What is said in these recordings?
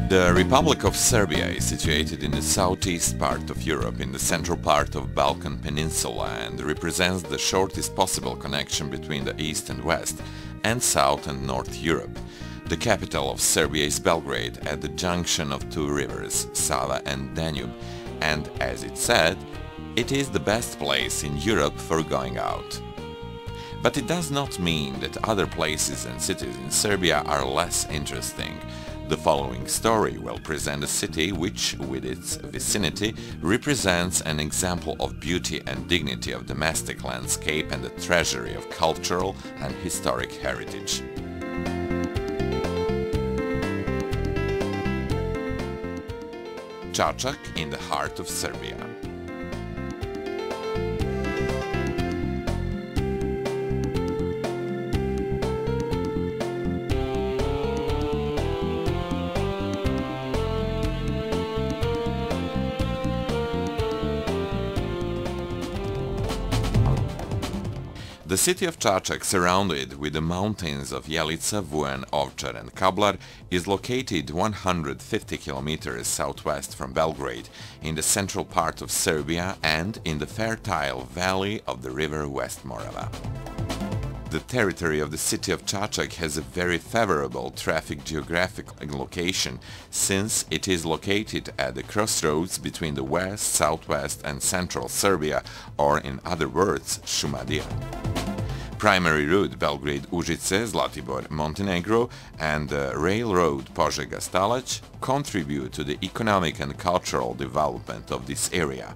The Republic of Serbia is situated in the southeast part of Europe, in the central part of Balkan Peninsula, and represents the shortest possible connection between the east and west, and south and north Europe. The capital of Serbia is Belgrade, at the junction of two rivers, Sava and Danube, and, as it said, it is the best place in Europe for going out. But it does not mean that other places and cities in Serbia are less interesting. The following story will present a city which, with its vicinity, represents an example of beauty and dignity of domestic landscape and a treasury of cultural and historic heritage. Čačak in the heart of Serbia. The city of Čačak, surrounded with the mountains of Jelica, Vuan, Ovčar and Kablar, is located 150 kilometers southwest from Belgrade, in the central part of Serbia and in the fertile valley of the river West Morava. The territory of the city of Čačak has a very favorable traffic geographic location, since it is located at the crossroads between the west, southwest and central Serbia, or in other words, Šumadija. Primary route Belgrade-Užice, Zlatibor, Montenegro and the railroad Požega-Stalać contribute to the economic and cultural development of this area.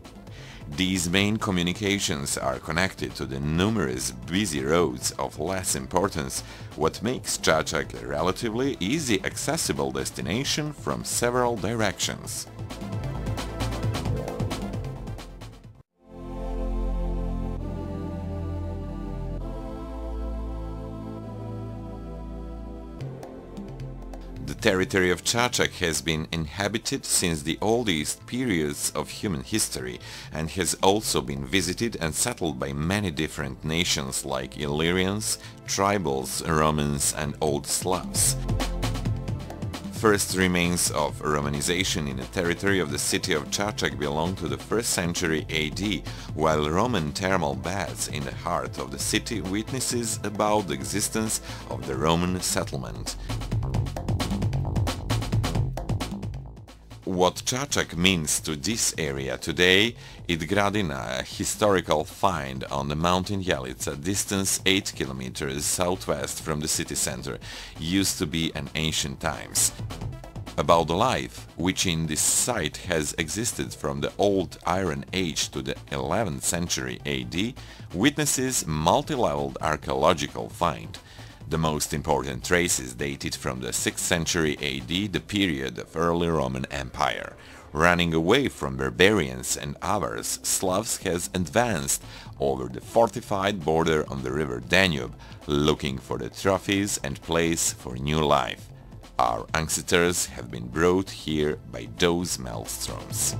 These main communications are connected to the numerous busy roads of less importance, what makes Čačak a relatively easy accessible destination from several directions. The territory of Čačak has been inhabited since the oldest periods of human history and has also been visited and settled by many different nations like Illyrians, tribals, Romans and Old Slavs. First remains of Romanization in the territory of the city of Čačak belong to the 1st century AD, while Roman thermal baths in the heart of the city witnesses about the existence of the Roman settlement. What Čačak means to this area today, Gradina, a historical find on the mountain Jelica, distance 8 kilometers southwest from the city center, used to be in ancient times. About the life, which in this site has existed from the Old Iron Age to the 11th century AD, witnesses multi-leveled archaeological find. The most important traces dated from the 6th century AD, the period of early Roman Empire. Running away from barbarians and Avars, Slavs has advanced over the fortified border on the river Danube, looking for the trophies and place for new life. Our ancestors have been brought here by those maelstroms.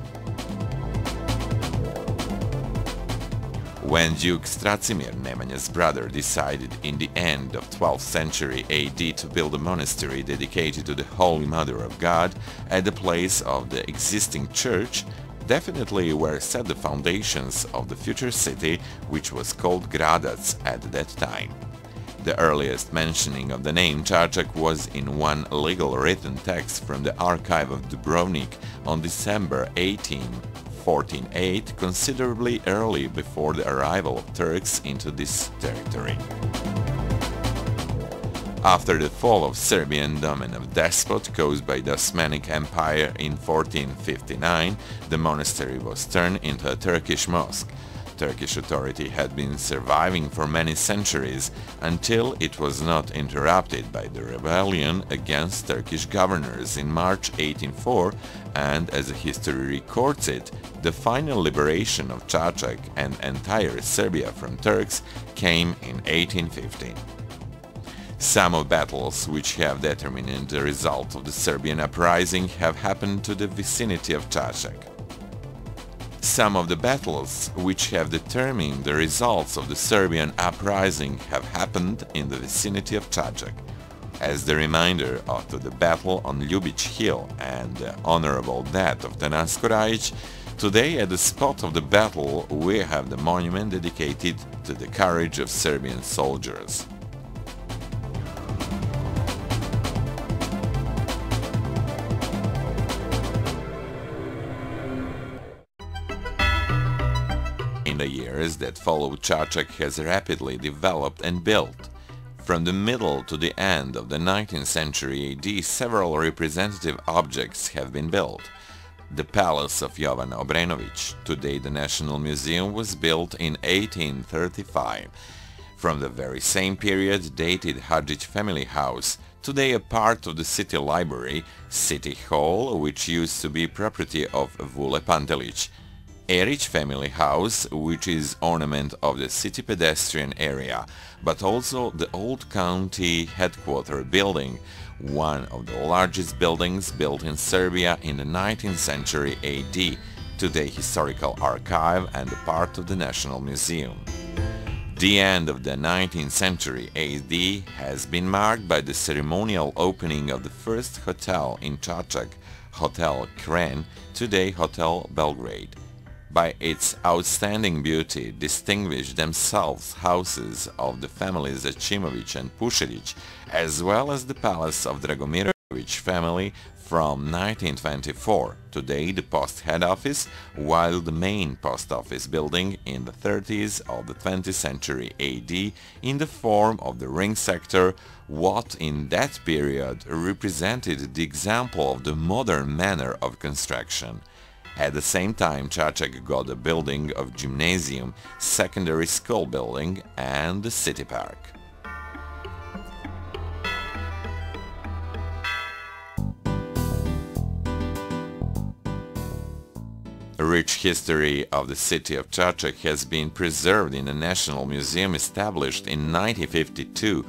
When Duke Stracimir, Nemanja's brother, decided in the end of 12th century AD to build a monastery dedicated to the Holy Mother of God at the place of the existing church, definitely were set the foundations of the future city, which was called Gradac at that time. The earliest mentioning of the name Čačak was in one legal written text from the archive of Dubrovnik on December 1408, considerably early before the arrival of Turks into this territory. After the fall of Serbian domain of despot caused by the Osmanic Empire in 1459, the monastery was turned into a Turkish mosque. Turkish authority had been surviving for many centuries until it was not interrupted by the rebellion against Turkish governors in March 1804, and as history records it, the final liberation of Čačak and entire Serbia from Turks came in 1815. Some of battles which have determined the result of the Serbian uprising have happened to the vicinity of Čačak. Some of the battles which have determined the results of the Serbian uprising have happened in the vicinity of Čačak. as the reminder of the battle on Ljubić Hill and the honorable death of Tanasko Rajić, today at the spot of the battle we have the monument dedicated to the courage of Serbian soldiers. In the years that followed, Čačak has rapidly developed and built. From the middle to the end of the 19th century AD, several representative objects have been built. The Palace of Jovan Obrenović, today the National Museum, was built in 1835. From the very same period dated Hadžić family house, today a part of the city library, City Hall, which used to be property of Vule Pantelić. Erić family house, which is ornament of the city pedestrian area, but also the old county headquarter building, one of the largest buildings built in Serbia in the 19th century AD, today historical archive and a part of the National Museum. The end of the 19th century AD has been marked by the ceremonial opening of the first hotel in Čačak, Hotel Kren, today Hotel Belgrade. By its outstanding beauty distinguished themselves houses of the families Achimović and Pušerić, as well as the palace of Dragomirović family from 1924, today the post head office, while the main post office building in the 30s of the 20th century AD in the form of the ring sector, what in that period represented the example of the modern manner of construction. At the same time, Čačak got a building of gymnasium, secondary school building and the city park. A rich history of the city of Čačak has been preserved in the National Museum established in 1952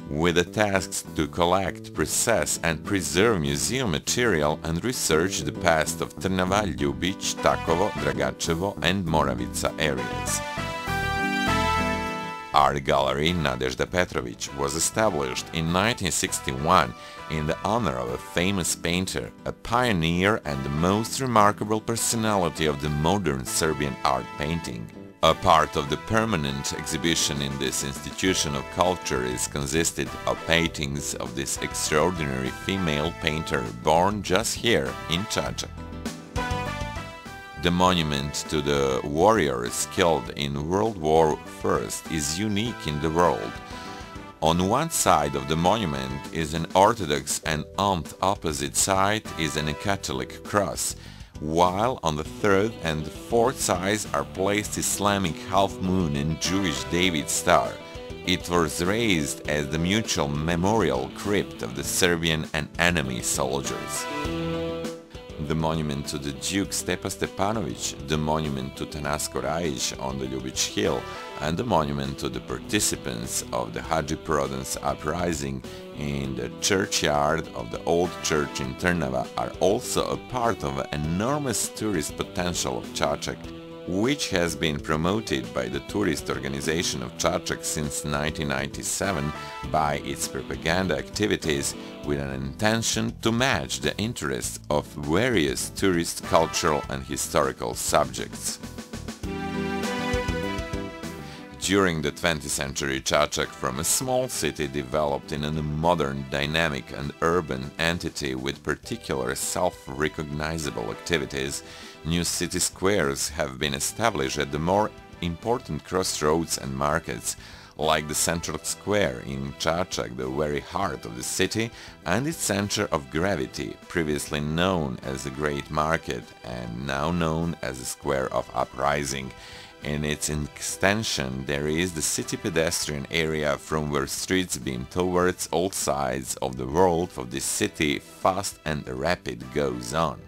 with the tasks to collect, process and preserve museum material and research the past of Trnava, Ljubić, Takovo, Dragačevo and Moravica areas. Art Gallery Nadezhda Petrović was established in 1961 in the honor of a famous painter, a pioneer and the most remarkable personality of the modern Serbian art painting. A part of the permanent exhibition in this institution of culture is consisted of paintings of this extraordinary female painter born just here in Čačak. The monument to the warriors killed in World War I is unique in the world. On one side of the monument is an Orthodox and on the opposite side is a Catholic cross, while on the third and fourth sides are placed Islamic half-moon and Jewish David star. It was raised as the mutual memorial crypt of the Serbian and enemy soldiers. The monument to the Duke Stepa Stepanović, the monument to Tanasko Rajić on the Ljubić Hill, and the monument to the participants of the Hadži Prodan's uprising in the churchyard of the old church in Trnava are also a part of an enormous tourist potential of Čačak, which has been promoted by the tourist organization of Čačak since 1997 by its propaganda activities with an intention to match the interests of various tourist, cultural and historical subjects. During the 20th century, Čačak from a small city developed in a modern, dynamic and urban entity with particular self-recognizable activities. New city squares have been established at the more important crossroads and markets, like the Central Square in Čačak, the very heart of the city, and its center of gravity, previously known as the Great Market and now known as the Square of Uprising. In its extension there is the city pedestrian area from where streets beam towards all sides of the world of this city fast and rapid goes on.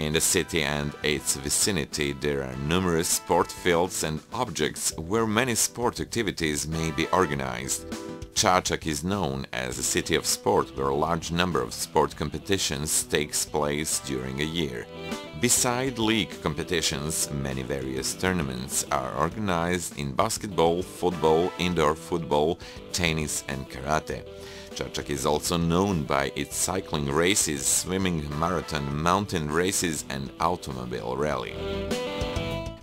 In the city and its vicinity there are numerous sport fields and objects where many sport activities may be organized. Čačak is known as a city of sport where a large number of sport competitions takes place during a year. Beside league competitions, many various tournaments are organized in basketball, football, indoor football, tennis and karate. Čačak is also known by its cycling races, swimming, marathon, mountain races and automobile rally.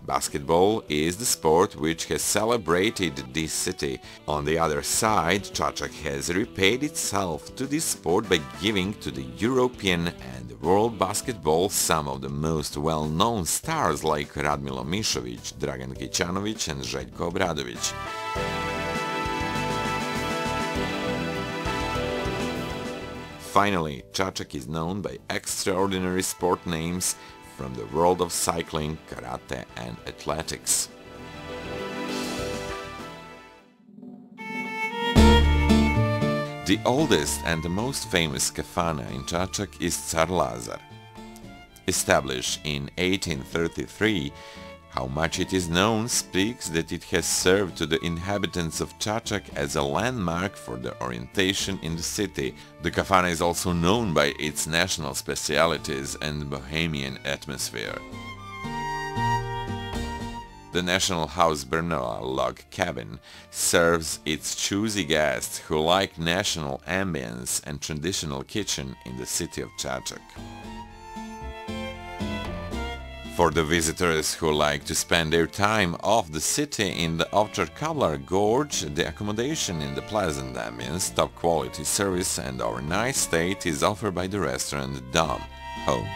Basketball is the sport which has celebrated this city. On the other side, Čačak has repaid itself to this sport by giving to the European and world basketball some of the most well-known stars like Radmilo Mišović, Dragan Kićanović and Željko Obradović. Finally, Čačak is known by extraordinary sport names from the world of cycling, karate and athletics. The oldest and the most famous kafana in Čačak is Car Lazar. Established in 1833, how much it is known speaks that it has served to the inhabitants of Čačak as a landmark for the orientation in the city. The kafana is also known by its national specialities and bohemian atmosphere. The National House Brnoa log cabin serves its choosy guests who like national ambience and traditional kitchen in the city of Čačak. For the visitors who like to spend their time off the city in the Ovčar Gorge, the accommodation in the pleasant ambience, top quality service and overnight stay is offered by the restaurant Dom Home.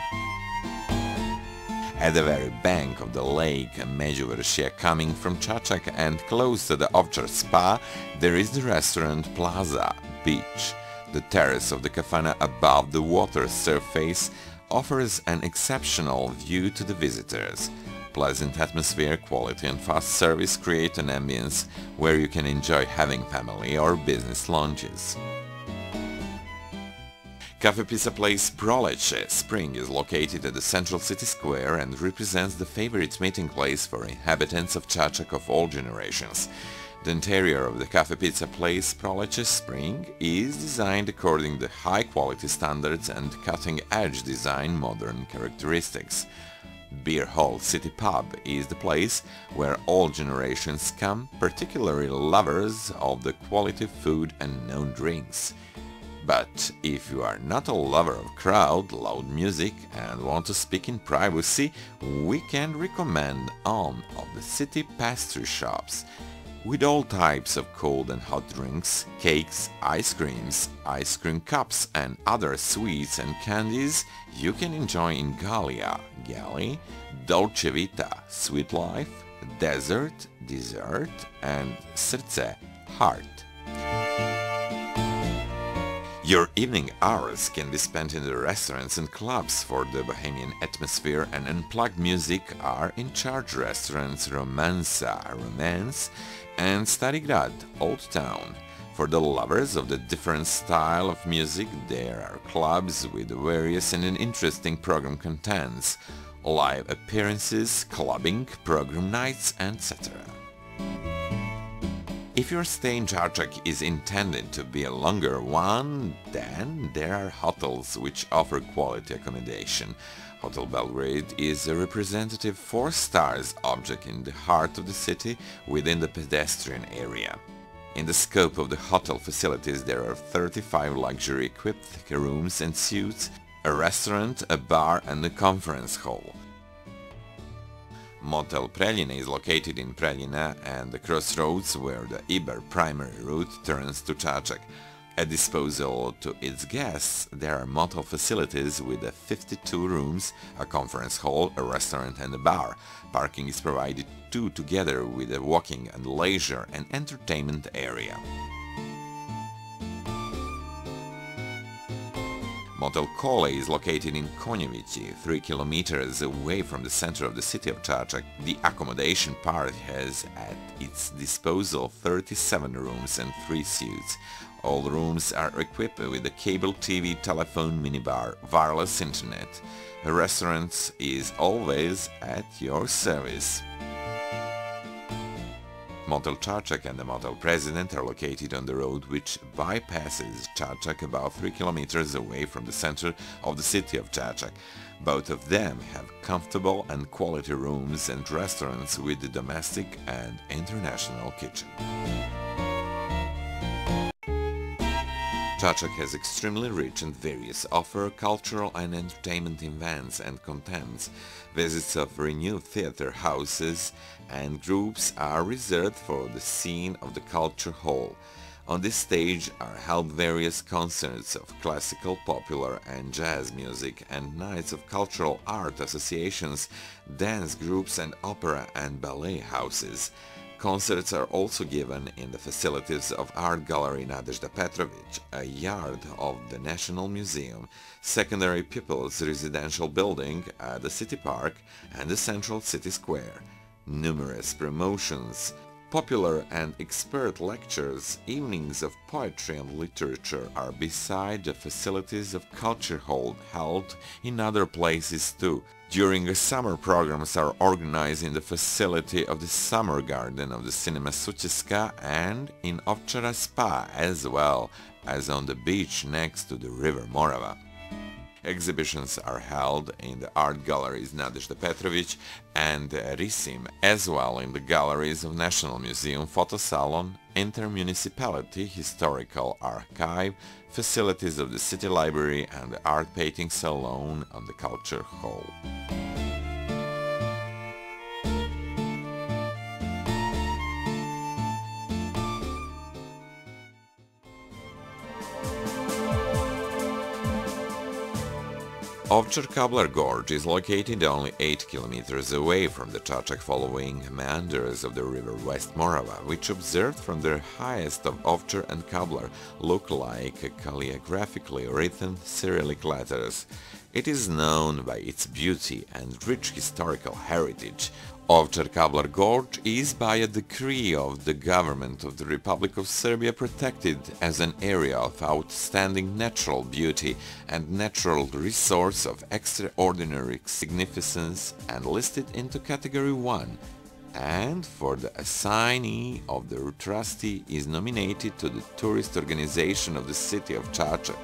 At the very bank of the lake Međuvršje, coming from Čačak and close to the Ovčar Spa, there is the restaurant Plaza Beach. The terrace of the kafana above the water surface offers an exceptional view to the visitors. Pleasant atmosphere, quality and fast service create an ambience where you can enjoy having family or business lunches. Cafe Pizza Place Proleće Spring is located at the central city square and represents the favorite meeting place for inhabitants of Čačak of all generations. The interior of the Cafe Pizza Place Proleće Spring is designed according to high-quality standards and cutting-edge design modern characteristics. Beer Hall City Pub is the place where all generations come, particularly lovers of the quality food and known drinks. But if you are not a lover of crowd, loud music and want to speak in privacy, we can recommend one of the city pastry shops. With all types of cold and hot drinks, cakes, ice cream cups and other sweets and candies you can enjoy in Gallia, Gali, Dolce Vita, Sweet Life, Dessert, Dessert and Srce, Heart. Your evening hours can be spent in the restaurants and clubs. For the bohemian atmosphere and unplugged music are in charge restaurants Romansa, Romance and Stari Grad, Old Town. For the lovers of the different style of music there are clubs with various and interesting program contents, live appearances, clubbing, program nights, etc. If your stay in Čačak is intended to be a longer one, then there are hotels which offer quality accommodation. Hotel Belgrade is a representative 4 stars object in the heart of the city within the pedestrian area. In the scope of the hotel facilities there are 35 luxury-equipped rooms and suites, a restaurant, a bar and a conference hall. Motel Preljina is located in Preljina and the crossroads where the Iber primary route turns to Čačak. At disposal to its guests, there are motel facilities with 52 rooms, a conference hall, a restaurant and a bar. Parking is provided too, together with a walking and leisure and entertainment area. Motel Kole is located in Konjevići, 3 kilometers away from the center of the city of Čačak. The accommodation part has at its disposal 37 rooms and 3 suites. All rooms are equipped with a cable TV, telephone, minibar, wireless internet. A restaurant is always at your service. Motel Čačak and the Motel President are located on the road which bypasses Čačak about 3 kilometers away from the center of the city of Čačak. Both of them have comfortable and quality rooms and restaurants with a domestic and international kitchen. Čačak has extremely rich and various offer cultural and entertainment events and contents. Visits of renewed theater houses and groups are reserved for the scene of the culture hall. On this stage are held various concerts of classical, popular and jazz music and nights of cultural art associations, dance groups and opera and ballet houses. Concerts are also given in the facilities of Art Gallery Nadezhda Petrović, a yard of the National Museum, secondary People's Residential Building at the City Park and the Central City Square. Numerous promotions, popular and expert lectures, evenings of poetry and literature are beside the facilities of Culture Hall held in other places too. During the summer programs are organized in the facility of the Summer Garden of the Cinema Suceska and in Ovčara Spa as well as on the beach next to the river Morava. Exhibitions are held in the art galleries Nadezhda Petrović and Risim, as well in the galleries of National Museum, Photo Salon, Intermunicipality Historical Archive, facilities of the City Library and the Art Painting Salon on the Culture Hall. Ovčar-Kablar Gorge is located only 8 kilometers away from the Čačak following meanders of the river West Morava, which observed from the highest of Ovčar and Kablar look like calligraphically written Cyrillic letters. It is known by its beauty and rich historical heritage. Ovčar-Kablar Gorge is by a decree of the government of the Republic of Serbia protected as an area of outstanding natural beauty and natural resource of extraordinary significance and listed into Category 1, and for the assignee of the trustee is nominated to the tourist organization of the city of Čačak.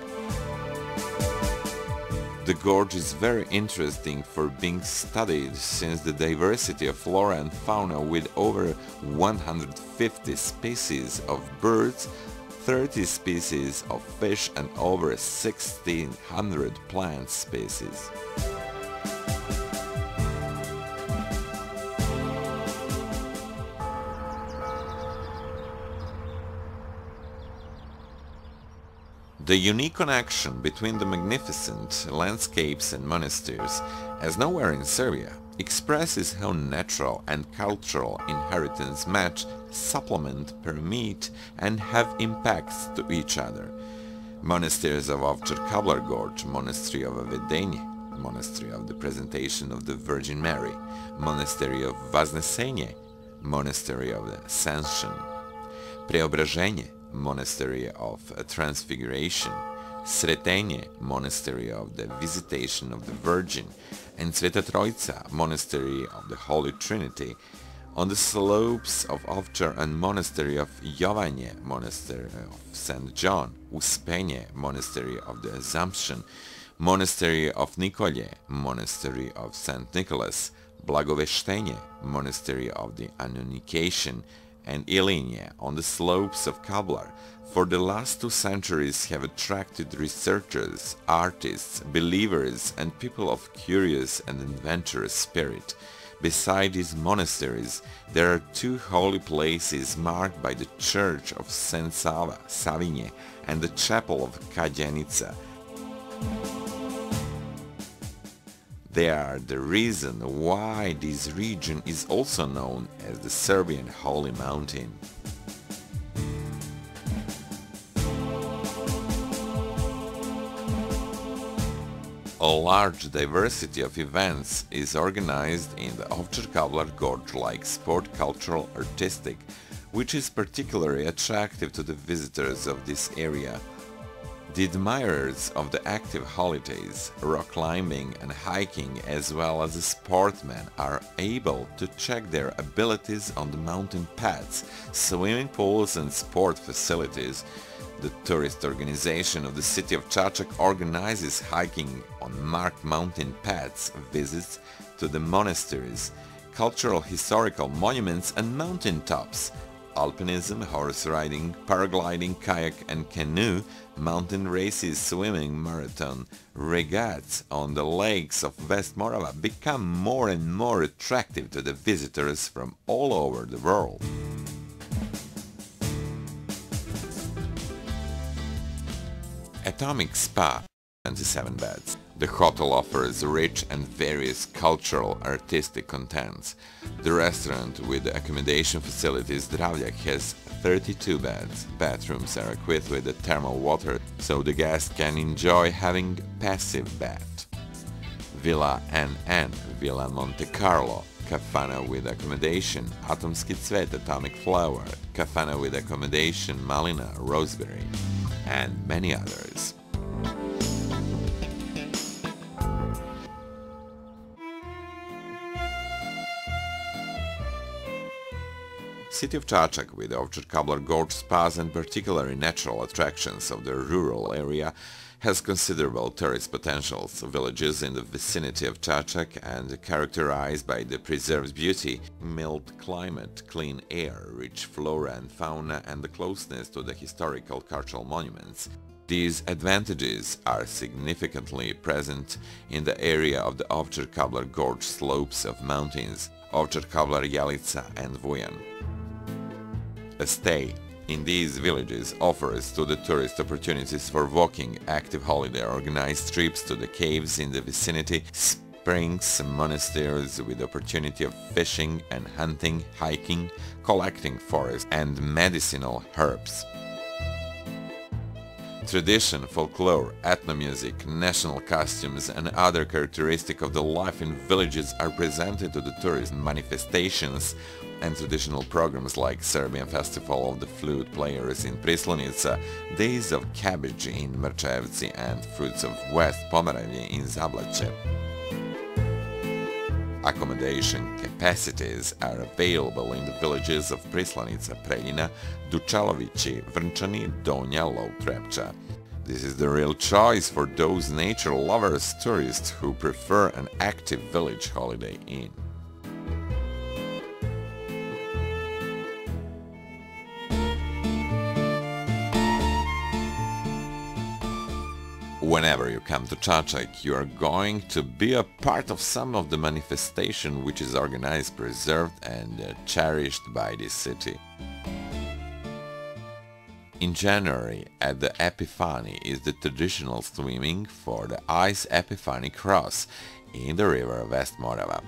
The gorge is very interesting for being studied since the diversity of flora and fauna with over 150 species of birds, 30 species of fish and over 1,600 plant species. The unique connection between the magnificent landscapes and monasteries, as nowhere in Serbia, expresses how natural and cultural inheritance match, supplement, permeate, and have impacts to each other. Monasteries of Ovčar-Kablar Gorge, Monastery of Vedenje, Monastery of the Presentation of the Virgin Mary, Monastery of Vaznesenje, Monastery of the Ascension, Preobraženje, Monastery of Transfiguration, Sretenje, Monastery of the Visitation of the Virgin, and Sveta Trojica, Monastery of the Holy Trinity. On the slopes of Ovčar and Monastery of Jovanje, Monastery of St. John, Uspenje, Monastery of the Assumption, Monastery of Nikolje, Monastery of St. Nicholas, Blagoveštenje, Monastery of the Annunciation, and Ilinje on the slopes of Kablar, for the last 2 centuries have attracted researchers, artists, believers and people of curious and adventurous spirit. Beside these monasteries, there are 2 holy places marked by the Church of St. Sava, Savinje, and the Chapel of Kađenica. They are the reason why this region is also known as the Serbian Holy Mountain. A large diversity of events is organized in the Ovčar-Kablar Gorge like sport, cultural, artistic, which is particularly attractive to the visitors of this area. The admirers of the active holidays, rock climbing and hiking as well as the sportsmen are able to check their abilities on the mountain paths, swimming pools and sport facilities. The tourist organization of the city of Čačak organizes hiking on marked mountain paths, visits to the monasteries, cultural historical monuments and mountain tops, alpinism, horse riding, paragliding, kayak and canoe, mountain races, swimming, marathon, regatas on the lakes of West Morava become more and more attractive to the visitors from all over the world. Atomic Spa, 27 beds. The hotel offers rich and various cultural artistic contents. The restaurant with the accommodation facilities Zdravljak has 32 beds. Bathrooms are equipped with the thermal water so the guest can enjoy having a passive bath. Villa NN, Villa Monte Carlo, Kafana with accommodation, Atomski Cvet, Atomic Flower, Kafana with accommodation, Malina, Roseberry, and many others. City of Čačak, with Ovčar Gorge spas and particularly natural attractions of the rural area, has considerable tourist potentials. Villages in the vicinity of Čačak and characterized by the preserved beauty, mild climate, clean air, rich flora and fauna and the closeness to the historical cultural monuments. These advantages are significantly present in the area of the Ovčar Gorge slopes of mountains, Ovčar Jelica and Vujan. A stay in these villages offers to the tourist opportunities for walking, active holiday, organized trips to the caves in the vicinity, springs, monasteries with opportunity of fishing and hunting, hiking, collecting forest and medicinal herbs. Tradition, folklore, ethno-music, national costumes and other characteristics of the life in villages are presented to the tourist. Manifestations and traditional programs like Serbian Festival of the Flute Players in Prislonica, Days of Cabbage in Mrčevci and Fruits of West Pomerania in Zablaće. Accommodation capacities are available in the villages of Prislonica, Preljina, Dučalovići, Vrnčani, Donja, Trepča. This is the real choice for those nature lovers tourists who prefer an active village holiday inn. Whenever you come to Čačak, you are going to be a part of some of the manifestation which is organized, preserved and cherished by this city. In January, at the Epiphany is the traditional swimming for the Ice Epiphany Cross in the river West Morava.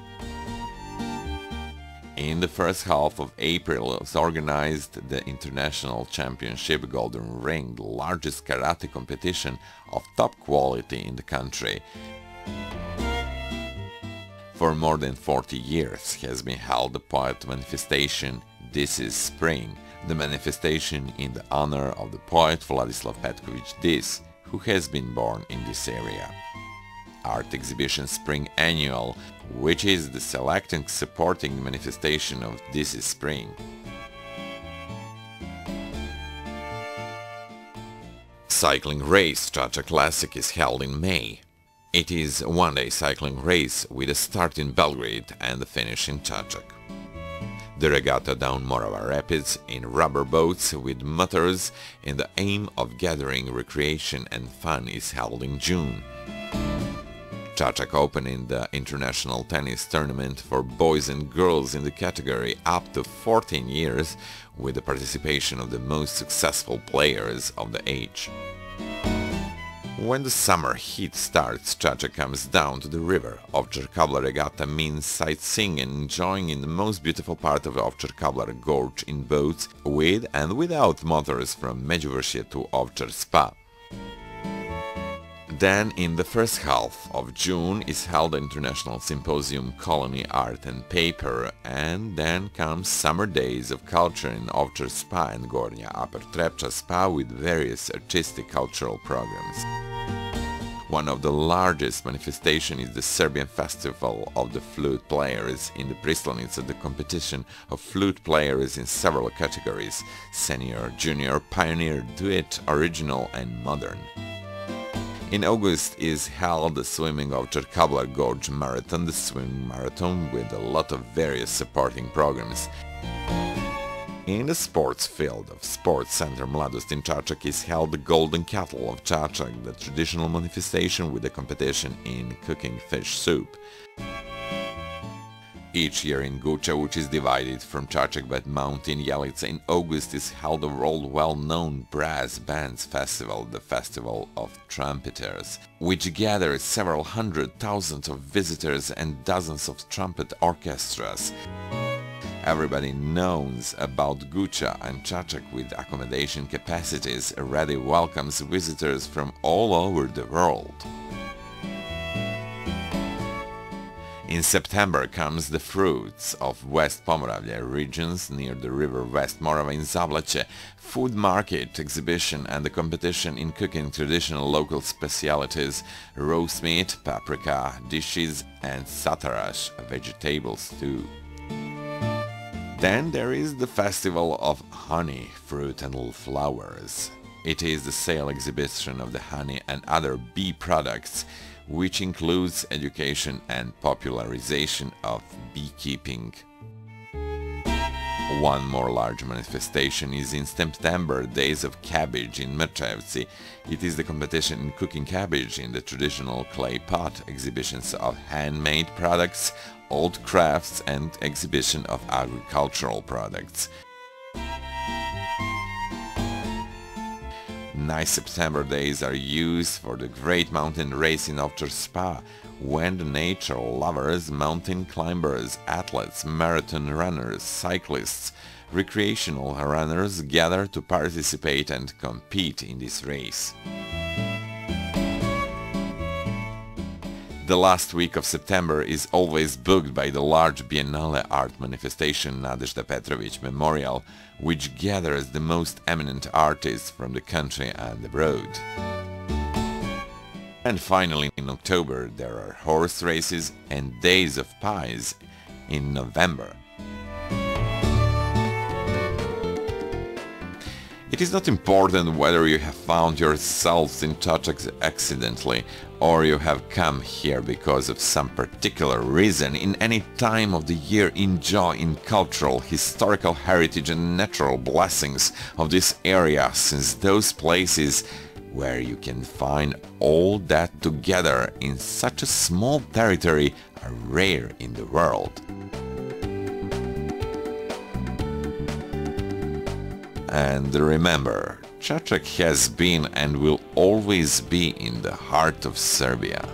In the first half of April was organized the International Championship Golden Ring, the largest karate competition of top quality in the country. For more than 40 years has been held the poet manifestation This is Spring, the manifestation in the honor of the poet Vladislav Petković Dis, who has been born in this area. Art exhibition Spring Annual, which is the selecting supporting manifestation of This is Spring. Cycling race Čačak Classic is held in May. It is a one-day cycling race with a start in Belgrade and the finish in Čačak. The regatta down Morava Rapids in rubber boats with motors in the aim of gathering recreation and fun is held in June. Čačak Open in the international tennis tournament for boys and girls in the category up to 14 years with the participation of the most successful players of the age. When the summer heat starts, Čačak comes down to the river. Ovčar Regatta means sightseeing and enjoying in the most beautiful part of Ovčar Gorge in boats with and without motors from Međuvršje to Ovčar Spa. Then in the first half of June is held the International Symposium Colony Art and Paper, and then comes Summer Days of Culture in Ovčar Spa and Gornja Upper Trepča Spa with various artistic cultural programs. One of the largest manifestations is the Serbian Festival of the Flute Players. In the Pristolnica, the competition of flute players in several categories: senior, junior, pioneer, duet, original and modern. In August is held the swimming Ovčar Kablar Gorge Marathon, the swimming marathon with a lot of various supporting programs. In the sports field of Sports Center Mladost in Čačak is held the Golden Cattle of Čačak, the traditional manifestation with a competition in cooking fish soup. Each year in Guča, which is divided from Čačak by mountain Jelica, in August is held the world well-known brass bands festival, the Festival of Trumpeters, which gathers several hundred thousands of visitors and dozens of trumpet orchestras. Everybody knows about Guča, and Čačak, with accommodation capacities, already welcomes visitors from all over the world. In September comes the fruits of West Pomoravlje regions near the river West Morava in Zavlače, food market, exhibition and the competition in cooking traditional local specialities, roast meat, paprika dishes and satarash, a vegetable stew. Then there is the Festival of Honey, Fruit and Flowers. It is the sale exhibition of the honey and other bee products, which includes education and popularization of beekeeping. One more large manifestation is in September, Days of Cabbage in Mrčevci. It is the competition in cooking cabbage in the traditional clay pot, exhibitions of handmade products, old crafts and exhibition of agricultural products. Nice September days are used for the great mountain race in Ovčar Spa, when the nature lovers, mountain climbers, athletes, marathon runners, cyclists, recreational runners gather to participate and compete in this race. The last week of September is always booked by the large Biennale art manifestation Nadezhda Petrović Memorial, which gathers the most eminent artists from the country and abroad. And finally, in October there are horse races and Days of Pies in November. It is not important whether you have found yourselves in Čačak accidentally or you have come here because of some particular reason. In any time of the year, enjoy in cultural, historical heritage and natural blessings of this area, since those places where you can find all that together in such a small territory are rare in the world. And remember, Čačak has been and will always be in the heart of Serbia.